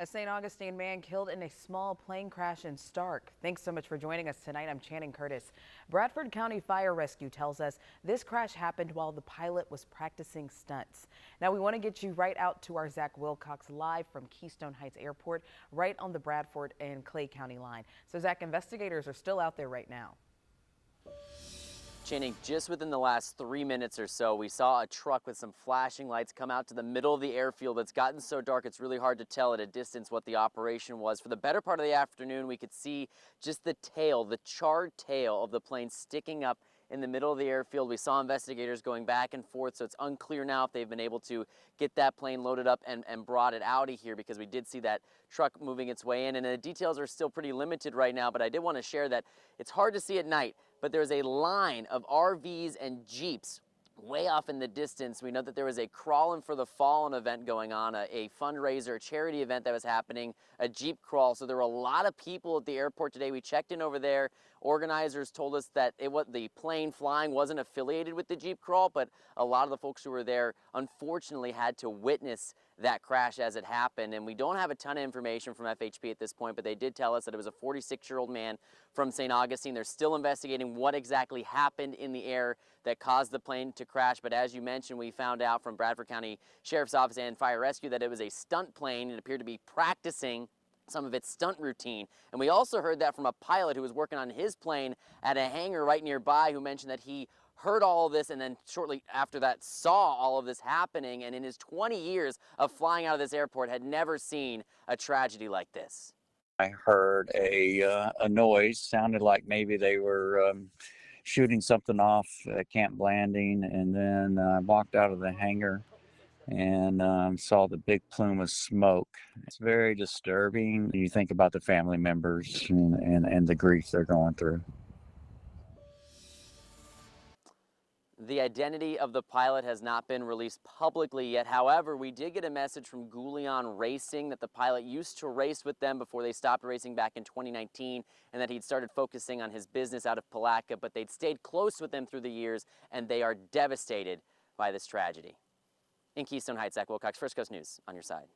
A St. Augustine man killed in a small plane crash in Starke. Thanks so much for joining us tonight. I'm Channing Curtis. Bradford County Fire Rescue tells us this crash happened while the pilot was practicing stunts. Now we want to get you right out to our Zach Wilcox live from Keystone Heights Airport, right on the Bradford and Clay County line. So Zach, investigators are still out there right now. Channing, just within the last 3 minutes or so, we saw a truck with some flashing lights come out to the middle of the airfield. It's gotten so dark, it's really hard to tell at a distance what the operation was. For the better part of the afternoon, we could see just the tail, the charred tail of the plane sticking up in the middle of the airfield. We saw investigators going back and forth, so it's unclear now if they've been able to get that plane loaded up and brought it out of here, because we did see that truck moving its way in, and the details are still pretty limited right now. But I did want to share that it's hard to see at night, but there's a line of RVs and Jeeps way off in the distance. We know that there was a Crawlin' for the Fallen event going on, a fundraiser, a charity event that was happening, a Jeep crawl. So there were a lot of people at the airport today. We checked in over there. Organizers told us that the plane flying wasn't affiliated with the Jeep crawl, but a lot of the folks who were there unfortunately had to witness that crash as it happened. And we don't have a ton of information from FHP at this point, but they did tell us that it was a 46-year-old man from St. Augustine. They're still investigating what exactly happened in the air that caused the plane to crash. But as you mentioned, we found out from Bradford County Sheriff's Office and Fire Rescue that it was a stunt plane. It appeared to be practicing some of its stunt routine. And we also heard that from a pilot who was working on his plane at a hangar right nearby, who mentioned that he heard all of this and then shortly after that saw all of this happening, and in his 20 years of flying out of this airport had never seen a tragedy like this. I heard a noise, sounded like maybe they were shooting something off at Camp Blanding, and then walked out of the hangar and saw the big plume of smoke. It's very disturbing. You think about the family members and the grief they're going through. The identity of the pilot has not been released publicly yet. However, we did get a message from Goulion Racing that the pilot used to race with them before they stopped racing back in 2019, and that he'd started focusing on his business out of Palatka, but they'd stayed close with them through the years, and they are devastated by this tragedy. In Keystone Heights, Zach Wilcox, First Coast News, on your side.